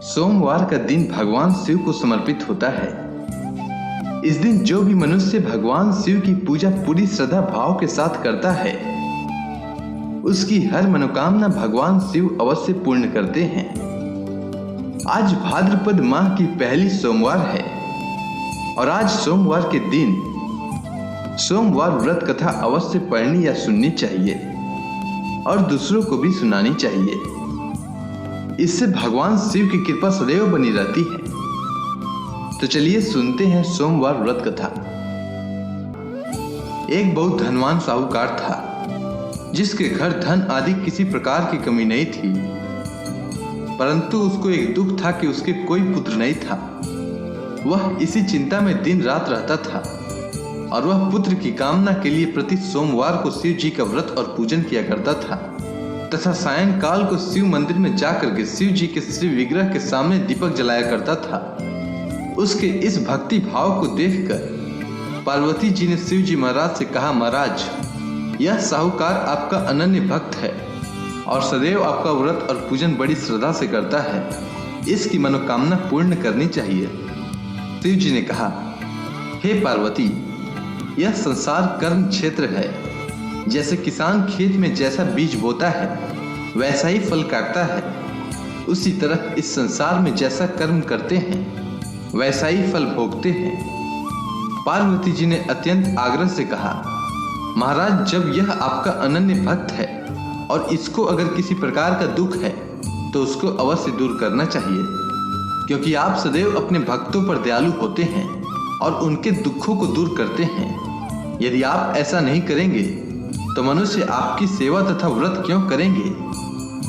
सोमवार का दिन भगवान शिव को समर्पित होता है। इस दिन जो भी मनुष्य भगवान शिव की पूजा पूरी श्रद्धा भाव के साथ करता है, उसकी हर मनोकामना भगवान शिव अवश्य पूर्ण करते हैं। आज भाद्रपद माह की पहली सोमवार है और आज सोमवार के दिन सोमवार व्रत कथा अवश्य पढ़नी या सुननी चाहिए और दूसरों को भी सुनानी चाहिए। इससे भगवान शिव की कृपा सदैव बनी रहती है। तो चलिए सुनते हैं सोमवार व्रत कथा। एक बहुत धनवान साहूकार था, जिसके घर धन आदि किसी प्रकार की कमी नहीं थी, परंतु उसको एक दुख था कि उसके कोई पुत्र नहीं था। वह इसी चिंता में दिन रात रहता था और वह पुत्र की कामना के लिए प्रति सोमवार को शिव जी का व्रत और पूजन किया करता था तथा सायंकाल को शिव मंदिर में जाकर के शिव जी के श्री विग्रह के सामने दीपक जलाया करता था। उसके इस भक्ति भाव को देखकर पार्वती जी ने शिव जी महाराज से कहा, महाराज, यह साहूकार आपका अनन्य भक्त है और सदैव आपका व्रत और पूजन बड़ी श्रद्धा से करता है। इसकी मनोकामना पूर्ण करनी चाहिए। शिव जी ने कहा, हे पार्वती, यह संसार कर्म क्षेत्र है। जैसे किसान खेत में जैसा बीज बोता है वैसा ही फल काटता है, उसी तरह इस संसार में जैसा कर्म करते हैं वैसा ही फल भोगते हैं। पार्वती जी ने अत्यंत आग्रह से कहा, महाराज, जब यह आपका अनन्य भक्त है और इसको अगर किसी प्रकार का दुख है तो उसको अवश्य दूर करना चाहिए, क्योंकि आप सदैव अपने भक्तों पर दयालु होते हैं और उनके दुखों को दूर करते हैं। यदि आप ऐसा नहीं करेंगे तो मनुष्य आपकी सेवा तथा व्रत क्यों करेंगे?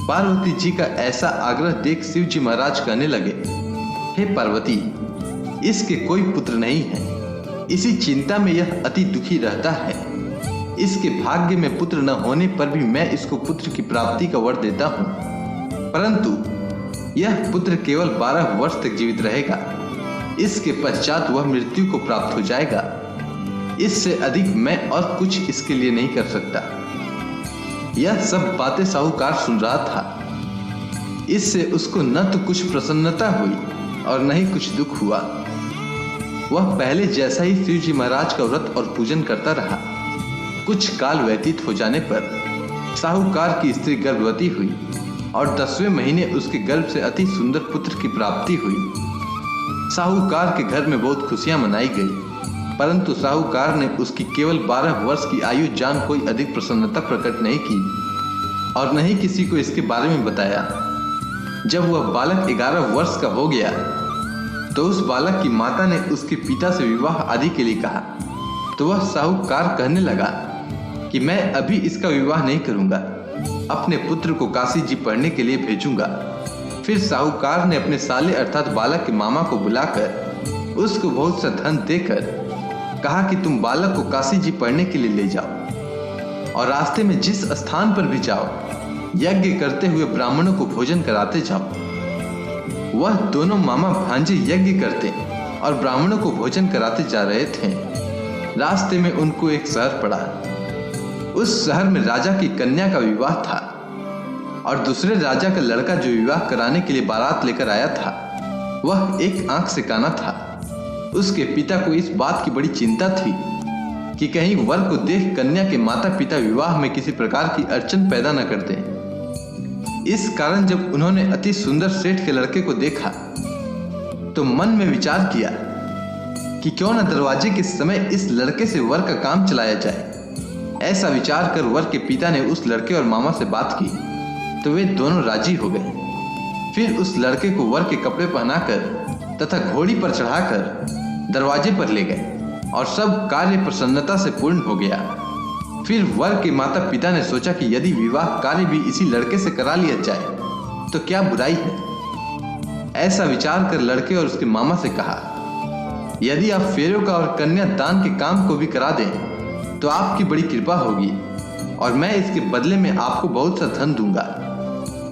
पार्वती जी का ऐसा आग्रह देख शिव जी महाराज कहने लगे, हे पार्वती, इसके कोई पुत्र नहीं है। इसी चिंता में यह अति दुखी रहता है। इसके भाग्य में पुत्र न होने पर भी मैं इसको पुत्र की प्राप्ति का वर देता हूँ, परंतु यह पुत्र केवल 12 वर्ष तक जीवित रहेगा। इसके पश्चात वह मृत्यु को प्राप्त हो जाएगा। इससे अधिक मैं और कुछ इसके लिए नहीं कर सकता। यह सब बातें साहूकार सुन रहा था। इससे उसको न तो कुछ प्रसन्नता हुई और न ही कुछ दुख हुआ। वह पहले जैसा ही शिव जी महाराज का व्रत और पूजन करता रहा। कुछ काल व्यतीत हो जाने पर साहूकार की स्त्री गर्भवती हुई और 10वें महीने उसके गर्भ से अति सुंदर पुत्र की प्राप्ति हुई। साहूकार के घर में बहुत खुशियां मनाई गई, परंतु साहूकार ने उसकी केवल 12 वर्ष की आयु जान कोई अधिक प्रसन्नता प्रकट नहीं की और न ही किसी को इसके बारे में बताया। जब वह बालक 11 वर्ष का हो गया तो उस बालक की माता ने उसके पिता से विवाह आदि के लिए कहा, तो वह साहूकार कहने लगा कि मैं अभी इसका विवाह नहीं करूंगा, अपने पुत्र को काशी जी पढ़ने के लिए भेजूंगा। फिर साहूकार ने अपने साले अर्थात बालक के मामा को बुलाकर उसको बहुत सा धन देकर कहा कि तुम बालक को काशी जी पढ़ने के लिए ले जाओ और रास्ते में जिस स्थान पर भी जाओ यज्ञ करते हुए ब्राह्मणों को भोजन कराते जाओ। वह दोनों मामा भांजे यज्ञ करते और ब्राह्मणों को भोजन कराते जा रहे थे। रास्ते में उनको एक शहर पड़ा। उस शहर में राजा की कन्या का विवाह था और दूसरे राजा का लड़का जो विवाह कराने के लिए बारात लेकर आया था, वह एक आंख से काना था। उसके पिता को इस बात की बड़ी चिंता थी कि कहीं वर को देख कन्या के माता पिता विवाह में किसी प्रकार की अड़चन पैदा न कर दें। इस कारण जब उन्होंने अति सुंदर सेठ के लड़के को देखा तो मन में विचार किया कि क्यों न दरवाजे के समय इस लड़के से वर का काम चलाया जाए। ऐसा विचार कर वर के पिता ने उस लड़के और मामा से बात की तो वे दोनों राजी हो गए। फिर उस लड़के को वर के कपड़े पहनाकर तथा घोड़ी पर चढ़ाकर दरवाजे पर ले गए और सब कार्य प्रसन्नता से पूर्ण हो गया। फिर वर के माता पिता ने सोचा कि यदि विवाह कार्य भी इसी लड़के से करा लिया जाए तो क्या बुराई है। ऐसा विचार कर लड़के और उसके मामा से कहा, यदि आप फेरों का और कन्या दान के काम को भी करा दें तो आपकी बड़ी कृपा होगी और मैं इसके बदले में आपको बहुत सा धन दूंगा।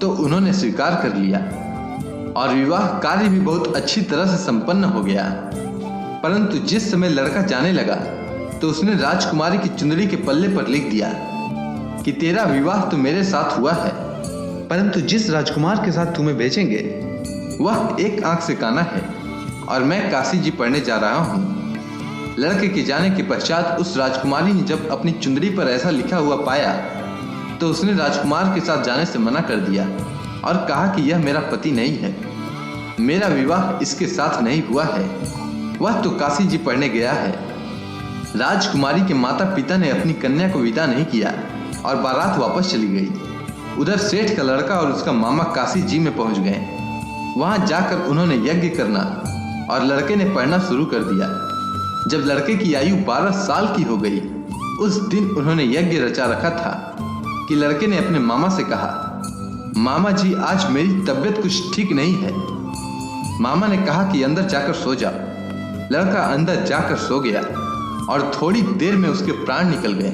तो उन्होंने स्वीकार कर लिया और विवाह कार्य भी बहुत अच्छी तरह से संपन्न हो गया। परंतु जिस समय लड़का जाने लगा तो उसने राजकुमारी की चुनरी के पल्ले पर लिख दिया कि तेरा विवाह तो मेरे साथ हुआ है, परंतु जिस राजकुमार के साथ तुम्हें भेजेंगे वह एक आंख से काना है और मैं काशी जी पढ़ने जा रहा हूँ। लड़के के जाने के पश्चात उस राजकुमारी ने जब अपनी चुंदड़ी पर ऐसा लिखा हुआ पाया तो उसने राजकुमार के साथ जाने से मना कर दिया और कहा कि यह मेरा पति नहीं है, मेरा विवाह इसके साथ नहीं हुआ है, वह तो काशी जी पढ़ने गया है। राजकुमारी के माता पिता ने अपनी कन्या को विदा नहीं किया और बारात वापस चली गई। उधर सेठ का लड़का और उसका मामा काशी जी में पहुंच गए। वहां जाकर उन्होंने यज्ञ करना और लड़के ने पढ़ना शुरू कर दिया। जब लड़के की आयु 12 साल की हो गई, उस दिन उन्होंने यज्ञ रचा रखा था कि लड़के ने अपने मामा से कहा, मामा जी आज मेरी तबीयत कुछ ठीक नहीं है। मामा ने कहा कि अंदर जाकर सो जा। लड़का अंदर जाकर सो गया और थोड़ी देर में उसके प्राण निकल गए।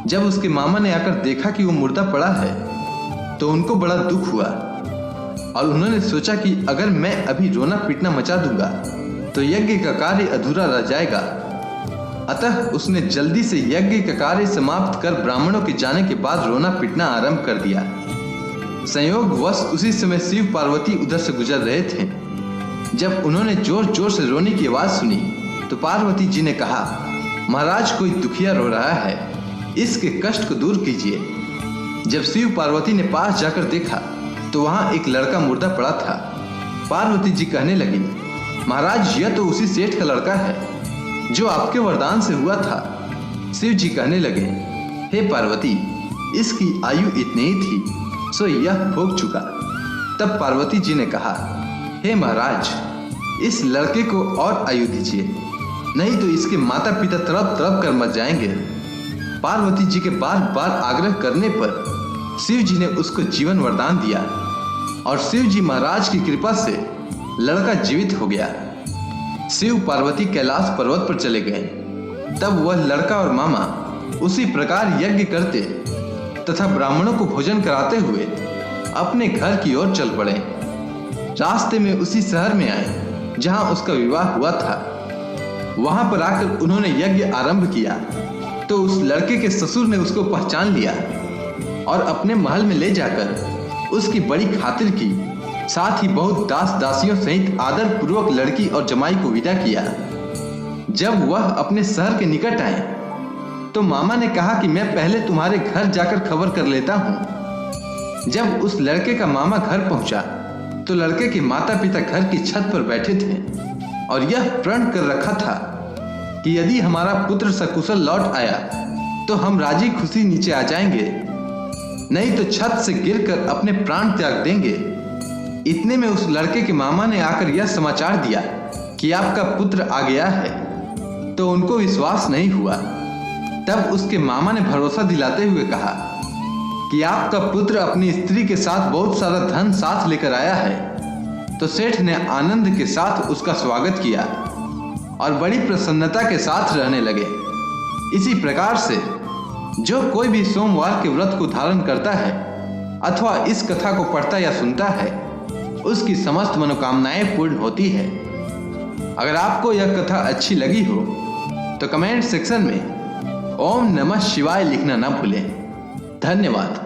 जब उसके मामा ने आकर देखा कि वो मुर्दा पड़ा है तो उनको बड़ा दुख हुआ और उन्होंने सोचा कि अगर मैं अभी रोना पीटना मचा दूंगा तो यज्ञ का कार्य अधूरा रह जाएगा। अतः उसने जल्दी से यज्ञ का कार्य समाप्त कर ब्राह्मणों के जाने के बाद रोना पीटना आरंभ कर दिया। संयोगवश उसी समय शिव पार्वती उधर से गुजर रहे थे। जब उन्होंने जोर जोर से रोने की आवाज सुनी तो पार्वती जी ने कहा, महाराज कोई दुखिया रो रहा है, इसके कष्ट को दूर कीजिए। जब शिव पार्वती ने पास जाकर देखा तो वहां एक लड़का मुर्दा पड़ा था। पार्वती जी कहने लगी, महाराज यह तो उसी सेठ का लड़का है जो आपके वरदान से हुआ था। शिव जी कहने लगे, हे पार्वती, इसकी आयु इतनी ही थी सो यह भोग चुका। तब पार्वती जी ने कहा, हे महाराज, इस लड़के को और आयु दीजिए, नहीं तो इसके माता पिता तड़प तड़प कर मर जाएंगे। पार्वती जी के बार बार आग्रह करने पर शिव जी ने उसको जीवन वरदान दिया और शिव जी महाराज की कृपा से लड़का जीवित हो गया। शिव पार्वती कैलाश पर्वत पर चले गए। तब वह लड़का और मामा उसी प्रकार यज्ञ करते तथा ब्राह्मणों को भोजन कराते हुए अपने घर की ओर चल पड़े। रास्ते में उसी शहर में आए जहां उसका विवाह हुआ था। वहां पर आकर उन्होंने यज्ञ आरंभ किया तो उस लड़के के ससुर ने उसको पहचान लिया और अपने महल में ले जाकर उसकी बड़ी खातिर की, साथ ही बहुत दास दासियों सहित आदर पूर्वक लड़की और जमाई को विदा किया। जब वह अपने शहर के निकट आए तो मामा ने कहा कि मैं पहले तुम्हारे घर जाकर खबर कर लेता हूँ। जब उस लड़के का मामा घर पहुंचा तो लड़के के माता पिता घर की छत पर बैठे थे और यह प्रण कर रखा था कि यदि हमारा पुत्र सकुशल लौट आया तो हम राजी खुशी नीचे आ जाएंगे, नहीं तो छत से गिरकर अपने प्राण त्याग देंगे। इतने में उस लड़के के मामा ने आकर यह समाचार दिया कि आपका पुत्र आ गया है, तो उनको विश्वास नहीं हुआ। तब उसके मामा ने भरोसा दिलाते हुए कहा कि आपका पुत्र अपनी स्त्री के साथ बहुत सारा धन साथ लेकर आया है। तो सेठ ने आनंद के साथ उसका स्वागत किया और बड़ी प्रसन्नता के साथ रहने लगे। इसी प्रकार से जो कोई भी सोमवार के व्रत को धारण करता है अथवा इस कथा को पढ़ता या सुनता है, उसकी समस्त मनोकामनाएं पूर्ण होती है। अगर आपको यह कथा अच्छी लगी हो तो कमेंट सेक्शन में ओम नमः शिवाय लिखना न भूलें। धन्यवाद।